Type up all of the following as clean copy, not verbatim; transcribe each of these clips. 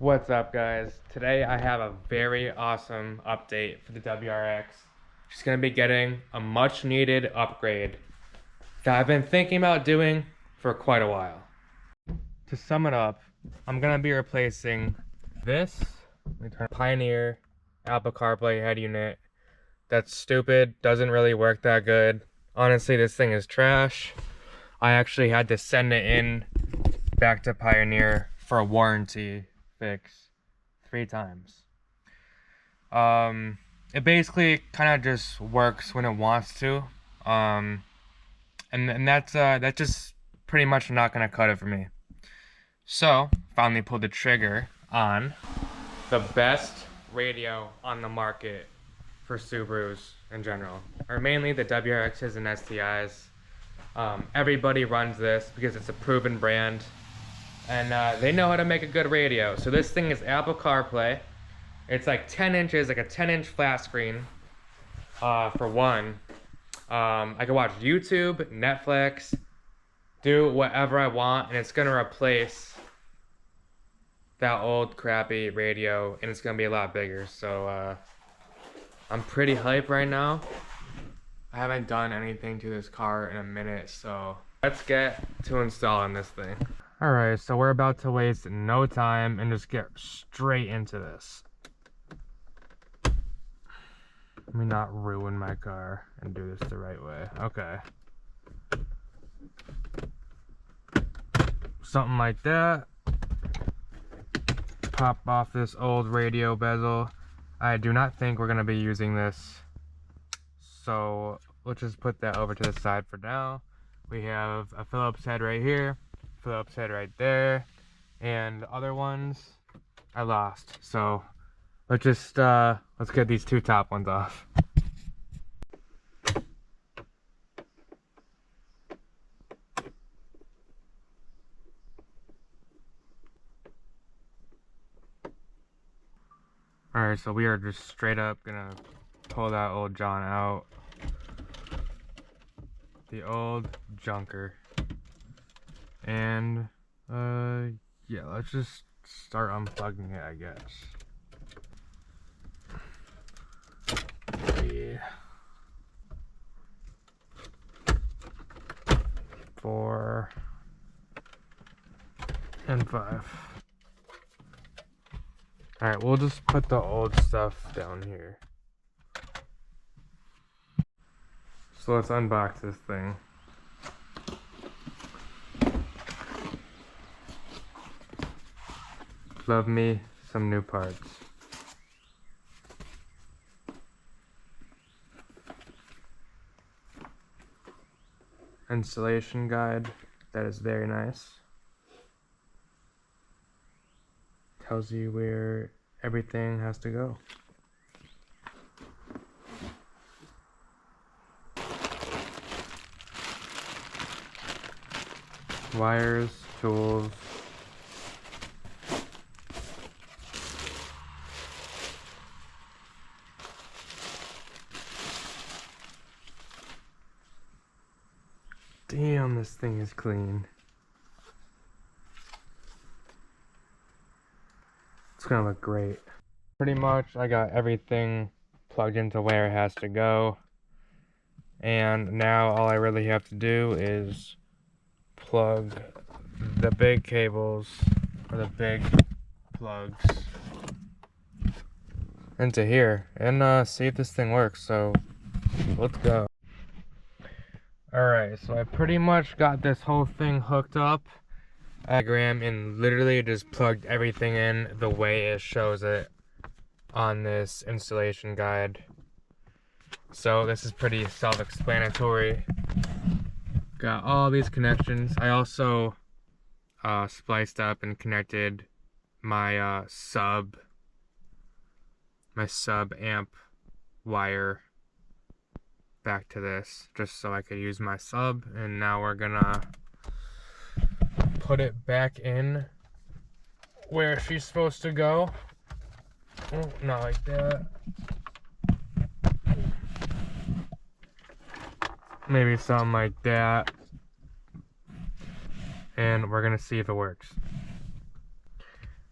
What's up, guys? Today I have a very awesome update for the WRX. She's going to be getting a much needed upgrade that I've been thinking about doing for quite a while. To sum it up, I'm going to be replacing this Pioneer Apple CarPlay head unit. That's stupid, doesn't really work that good. Honestly, this thing is trash. I actually had to send it in back to Pioneer for a warranty fix 3 times. It basically kind of just works when it wants to. And that's just pretty much not gonna cut it for me. So finally pulled the trigger on the best radio on the market for Subarus in general, or mainly the WRXs and STIs. Everybody runs this because it's a proven brand, and they know how to make a good radio. So this thing is Apple CarPlay. It's like 10 inches, like a 10-inch flat screen. For one, I can watch YouTube, Netflix, do whatever I want, and it's gonna replace that old crappy radio, and it's gonna be a lot bigger. So I'm pretty hyped right now. I haven't done anything to this car in a minute, so let's get to installing this thing. Alright, so we're about to waste no time and just get straight into this. Let me not ruin my car and do this the right way. Okay. Something like that. Pop off this old radio bezel. I do not think we're going to be using this, so let's just put that over to the side for now. We have a Phillips head right here, Phillips head right there, and the other ones I lost. So let's just let's get these 2 top ones off. Alright, so we are just straight up gonna pull that old John out. The old junker. And yeah, let's just start unplugging it, I guess. 3, 4, and 5. Alright, we'll just put the old stuff down here. So let's unbox this thing. Love me some new parts. Installation guide, that is very nice. Tells you where everything has to go. Wires, tools. Damn, this thing is clean. It's gonna look great. Pretty much I got everything plugged into where it has to go, and now all I really have to do is plug the big cables, or the big plugs, into here and see if this thing works. So let's go. Alright, so I pretty much got this whole thing hooked up and literally just plugged everything in the way it shows it on this installation guide. So this is pretty self-explanatory. Got all these connections. I also spliced up and connected my sub amp wire back to this, just so I could use my sub. And now we're gonna put it back in where she's supposed to go. Oh, not like that. Maybe something like that. And we're gonna see if it works.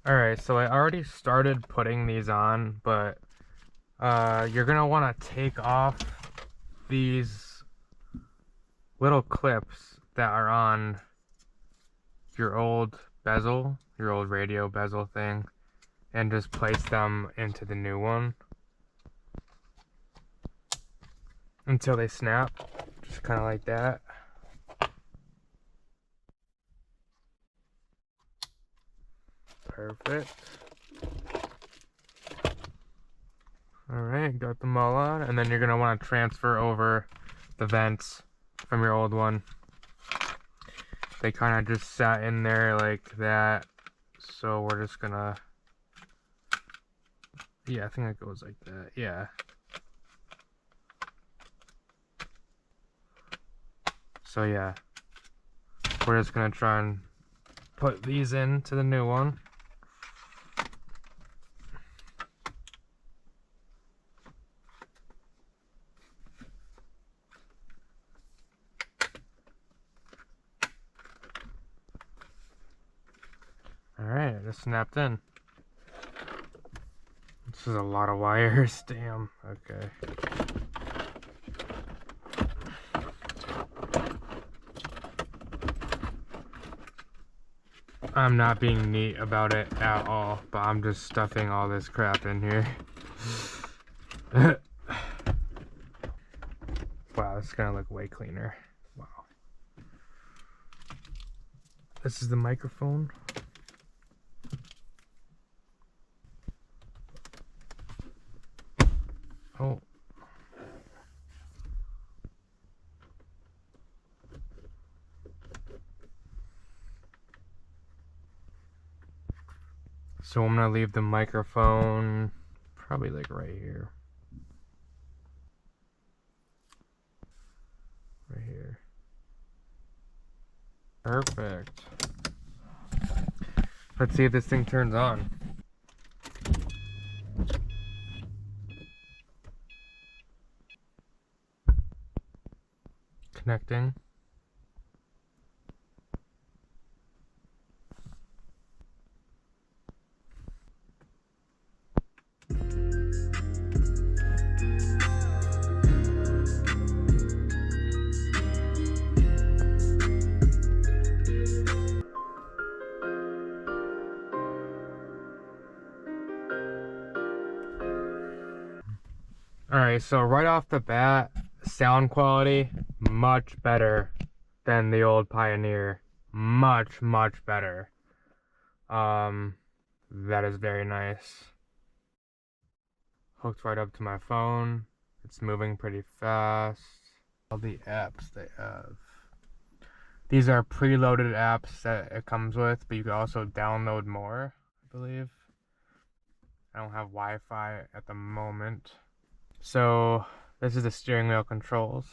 Alright, so I already started putting these on, but you're gonna want to take off these little clips that are on your old bezel, your old radio bezel thing, and just place them into the new one until they snap, just kind of like that. Perfect. Alright, got them all on, and then you're gonna want to transfer over the vents from your old one. They kind of just sat in there like that, so we're just gonna, yeah, I think it goes like that, yeah. So yeah, we're just gonna try and put these into the new one. Alright, it just snapped in. This is a lot of wires, damn. Okay. I'm not being neat about it at all, but I'm just stuffing all this crap in here. Wow, this is gonna look way cleaner. Wow. This is the microphone. Oh. So I'm gonna leave the microphone probably like right here. Right here. Perfect. Let's see if this thing turns on. Connecting. Alright, so right off the bat, sound quality, much better than the old Pioneer. Much, much better. That is very nice. Hooked right up to my phone. It's moving pretty fast. All the apps they have. These are preloaded apps that it comes with, but you can also download more, I believe. I don't have Wi-Fi at the moment. So this is the steering wheel controls.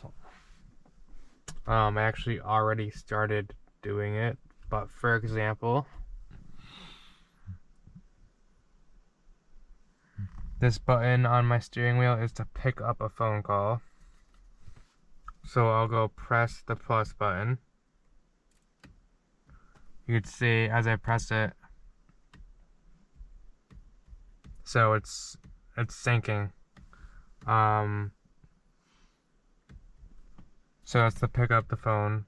I actually already started doing it, but for example, this button on my steering wheel is to pick up a phone call. So I'll go press the plus button. You can see as I press it, so it's syncing. So it's to pick up the phone.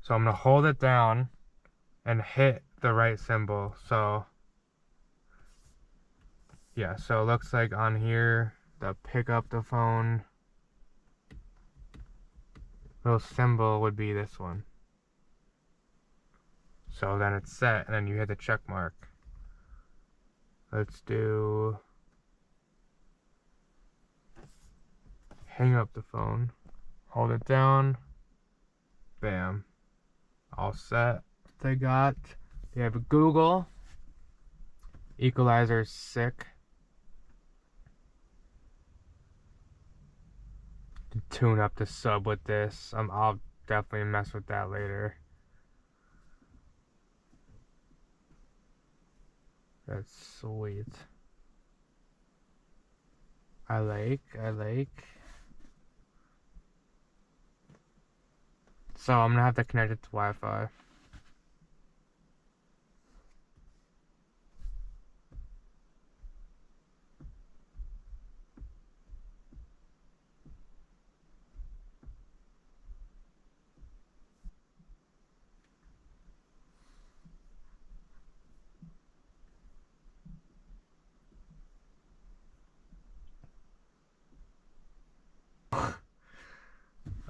So I'm gonna hold it down and hit the right symbol. So yeah, so it looks like on here, the pick up the phone little symbol would be this one. So then it's set, and then you hit the check mark. Let's do hang up the phone, hold it down, bam, all set. They have Google, equalizer's sick. Tune up the sub with this. I'll definitely mess with that later. That's sweet. I like. So I'm gonna have to connect it to Wi-Fi.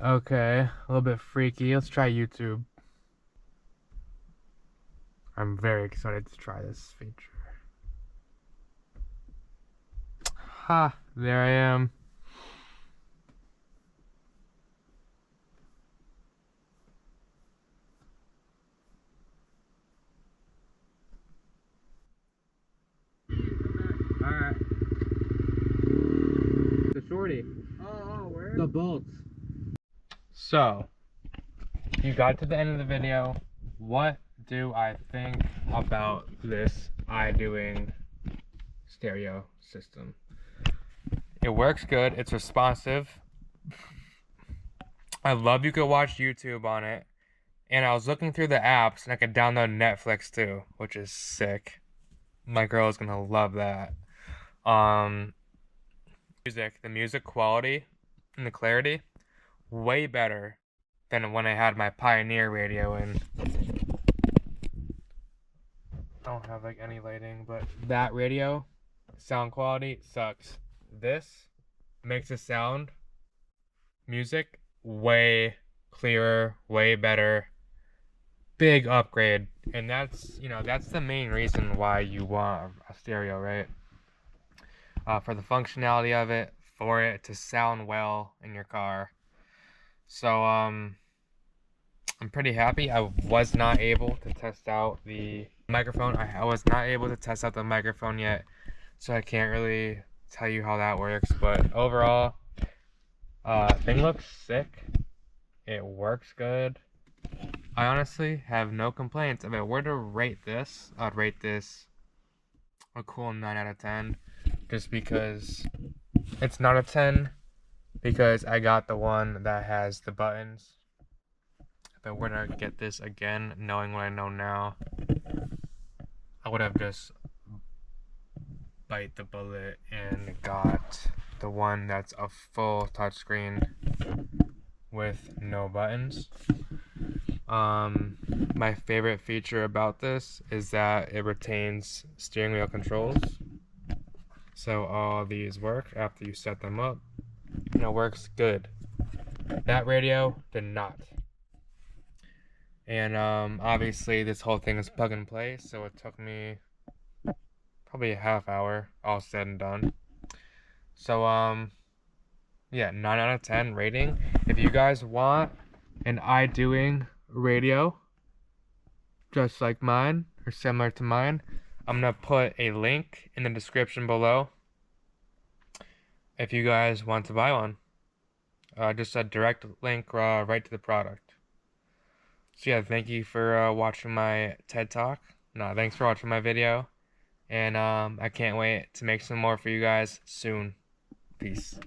Okay, a little bit freaky. Let's try YouTube. I'm very excited to try this feature. Ha, there I am. Alright. The shorty. Oh, where? The bolts. So, you got to the end of the video. What do I think about this iDoing stereo system? It works good. It's responsive. I love you could watch YouTube on it. And I was looking through the apps and I could download Netflix too, which is sick. My girl is gonna love that. Um, the music quality and the clarity, way better than when I had my Pioneer radio in. I don't have like any lighting, but that radio, sound quality sucks. This makes the sound, music, way clearer, way better. Big upgrade. And that's, that's the main reason why you want a stereo, right? For the functionality of it, for it to sound well in your car. So, I'm pretty happy. I was not able to test out the microphone. I was not able to test out the microphone yet, so I can't really tell you how that works. But overall, thing looks sick. It works good. I honestly have no complaints. If I were to rate this, I'd rate this a cool 9 out of 10. Just because it's not a 10, because I got the one that has the buttons. If I were to get this again, knowing what I know now, I would have just bite the bullet and got the one that's a full touchscreen with no buttons. My favorite feature about this is that it retains steering wheel controls. So all these work after you set them up, and it works good. That radio did not. And obviously this whole thing is plug and play, so it took me probably a half hour, all said and done. So yeah, 9 out of 10 rating. If you guys want an iDoing radio, just like mine, or similar to mine, I'm gonna put a link in the description below if you guys want to buy one. Just a direct link right to the product. So yeah, thank you for watching my TED Talk. No, thanks for watching my video. And I can't wait to make some more for you guys soon. Peace.